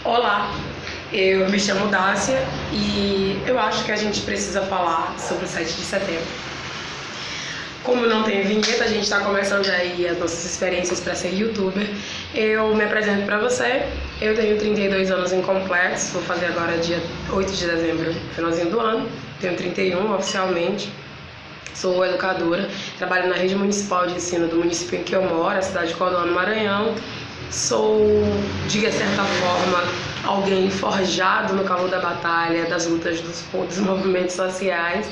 Olá, eu me chamo Dácia e eu acho que a gente precisa falar sobre o 7 de setembro. Como não tem vinheta, a gente está começando aí as nossas experiências para ser youtuber. Eu me apresento para você. Eu tenho 32 anos incompletos, vou fazer agora dia 8 de dezembro, finalzinho do ano. Tenho 31 oficialmente. Sou educadora, trabalho na rede municipal de ensino do município em que eu moro, a cidade de Codó, no Maranhão. Sou, de certa forma, alguém forjado no calor da batalha, das lutas dos movimentos sociais.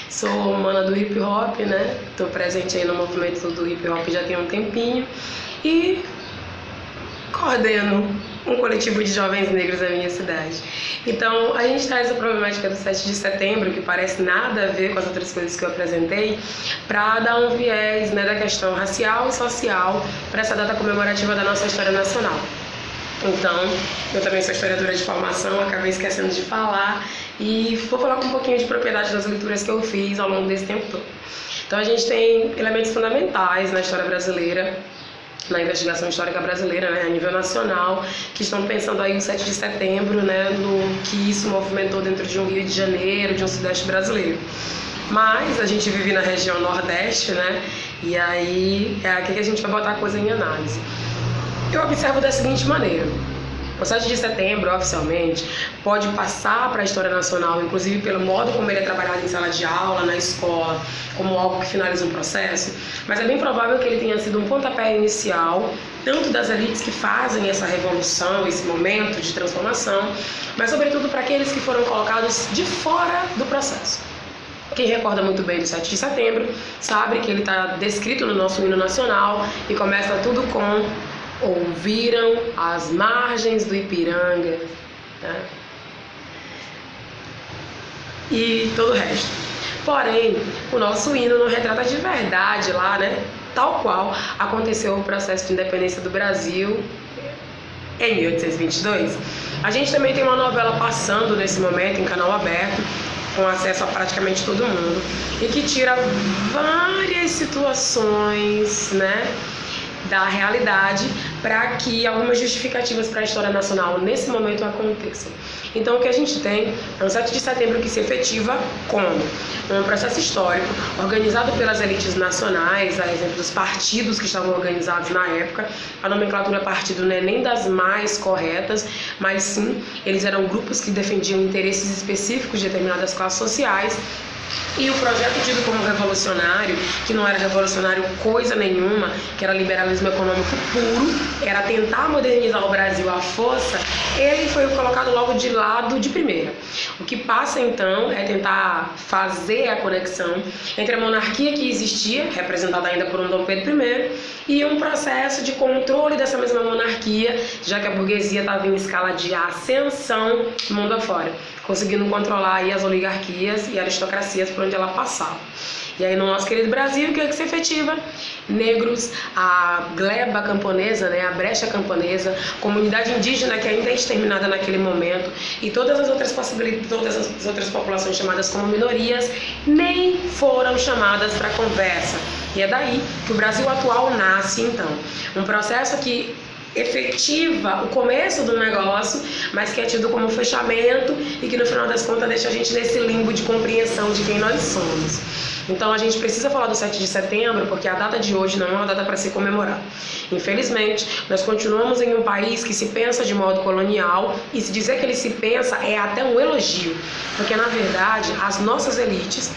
Sou humana do hip hop, né? Estou presente aí no movimento do hip hop já tem um tempinho e coordeno um coletivo de jovens negros da minha cidade. Então, a gente traz a problemática do 7 de setembro, que parece nada a ver com as outras coisas que eu apresentei, para dar um viés, né, da questão racial e social para essa data comemorativa da nossa história nacional. Então, eu também sou historiadora de formação, acabei esquecendo de falar, e vou falar com um pouquinho de propriedade das leituras que eu fiz ao longo desse tempo todo. Então, a gente tem elementos fundamentais na história brasileira, na investigação histórica brasileira, né, a nível nacional, que estão pensando aí o 7 de setembro, né, no que isso movimentou dentro de um Rio de Janeiro, de um Sudeste brasileiro. Mas a gente vive na região Nordeste, né, e aí é aqui que a gente vai botar a coisa em análise. Eu observo da seguinte maneira: o 7 de setembro, oficialmente, pode passar para a história nacional, inclusive pelo modo como ele é trabalhado em sala de aula, na escola, como algo que finaliza um processo, mas é bem provável que ele tenha sido um pontapé inicial, tanto das elites que fazem essa revolução, esse momento de transformação, mas sobretudo para aqueles que foram colocados de fora do processo. Quem recorda muito bem do 7 de setembro sabe que ele está descrito no nosso hino nacional e começa tudo com: ouviram as margens do Ipiranga, né? E todo o resto. Porém, o nosso hino não retrata de verdade lá, né, tal qual aconteceu o processo de independência do Brasil em 1822. A gente também tem uma novela passando nesse momento em canal aberto, com acesso a praticamente todo mundo, e que tira várias situações, né, da realidade para que algumas justificativas para a história nacional nesse momento aconteçam. Então, o que a gente tem é um 7 de setembro que se efetiva como um processo histórico organizado pelas elites nacionais, a exemplo dos partidos que estavam organizados na época. A nomenclatura partido não é nem das mais corretas, mas sim, eles eram grupos que defendiam interesses específicos de determinadas classes sociais. E o projeto tido como revolucionário, que não era revolucionário coisa nenhuma, que era liberalismo econômico puro, era tentar modernizar o Brasil à força, ele foi colocado logo de lado de primeira. O que passa então é tentar fazer a conexão entre a monarquia que existia, representada ainda por um Dom Pedro I, e um processo de controle dessa mesma monarquia, já que a burguesia estava em escala de ascensão mundo afora, conseguindo controlar aí as oligarquias e aristocracias por onde ela passava. E aí no nosso querido Brasil, o que é que se efetiva? Negros, a gleba camponesa, né, a brecha camponesa, comunidade indígena que ainda é exterminada naquele momento, e todas as outras possibilidades, todas as outras populações chamadas como minorias nem foram chamadas para conversa. E é daí que o Brasil atual nasce, então. Um processo que efetiva o começo do negócio, mas que é tido como fechamento e que no final das contas deixa a gente nesse limbo de compreensão de quem nós somos. Então a gente precisa falar do 7 de setembro porque a data de hoje não é uma data para se comemorar. Infelizmente, nós continuamos em um país que se pensa de modo colonial, e se dizer que ele se pensa é até um elogio, porque na verdade as nossas elites,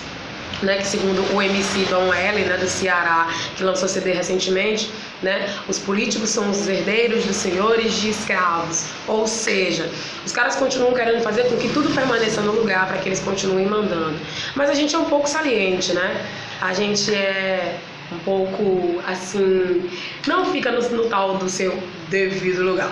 né, que segundo o MC Dom L, né, do Ceará, que lançou CD recentemente, né, os políticos são os herdeiros dos senhores de escravos, ou seja, os caras continuam querendo fazer com que tudo permaneça no lugar para que eles continuem mandando. Mas a gente é um pouco saliente, né? A gente é um pouco assim, não fica no tal do seu devido lugar.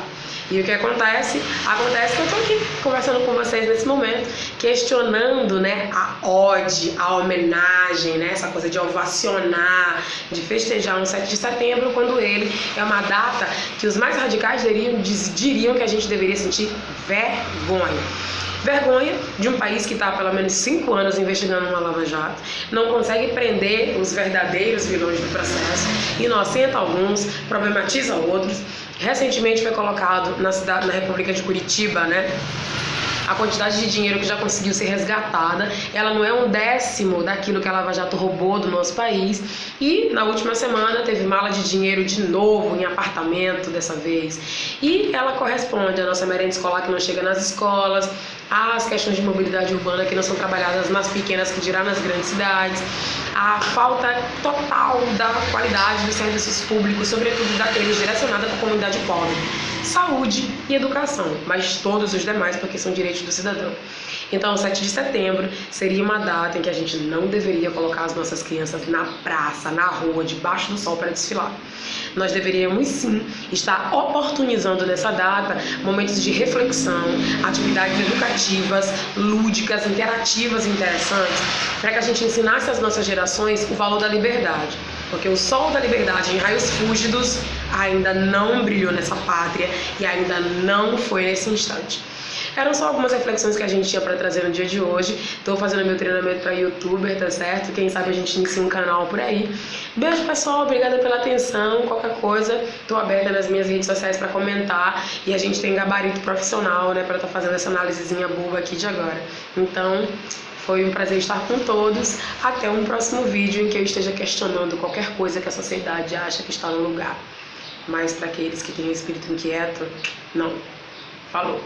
E o que acontece? Acontece que eu estou aqui conversando com vocês nesse momento, questionando, né, a ode, a homenagem, né, essa coisa de ovacionar, de festejar um 7 de setembro, quando ele é uma data que os mais radicais diriam que a gente deveria sentir vergonha. Vergonha de um país que está há pelo menos 5 anos investigando uma Lava Jato, não consegue prender os verdadeiros vilões do processo, inocenta alguns, problematiza outros. Recentemente foi colocado na República de Curitiba, né? A quantidade de dinheiro que já conseguiu ser resgatada, ela não é 1/10 daquilo que a Lava Jato roubou do nosso país. E na última semana teve mala de dinheiro de novo em apartamento dessa vez. E ela corresponde à nossa merenda escolar que não chega nas escolas, às questões de mobilidade urbana que não são trabalhadas nas pequenas, que dirá nas grandes cidades, a falta total da qualidade dos serviços públicos, sobretudo daqueles direcionados para a comunidade pobre, saúde e educação, mas todos os demais porque são direitos do cidadão. Então, o 7 de setembro seria uma data em que a gente não deveria colocar as nossas crianças na praça, na rua, debaixo do sol para desfilar. Nós deveríamos sim estar oportunizando nessa data momentos de reflexão, atividades educativas, lúdicas, interativas e interessantes, para que a gente ensinasse às nossas gerações o valor da liberdade. Porque o sol da liberdade em raios fúlgidos ainda não brilhou nessa pátria e ainda não foi nesse instante. Eram só algumas reflexões que a gente tinha para trazer no dia de hoje. Estou fazendo meu treinamento para youtuber, tá certo? Quem sabe a gente inicia um canal por aí. Beijo, pessoal. Obrigada pela atenção. Qualquer coisa, estou aberta nas minhas redes sociais para comentar. E a gente tem gabarito profissional, né, para estar fazendo essa análisezinha boba aqui de agora. Então, foi um prazer estar com todos. Até um próximo vídeo em que eu esteja questionando qualquer coisa que a sociedade acha que está no lugar. Mas para aqueles que têm o espírito inquieto, não. Falou!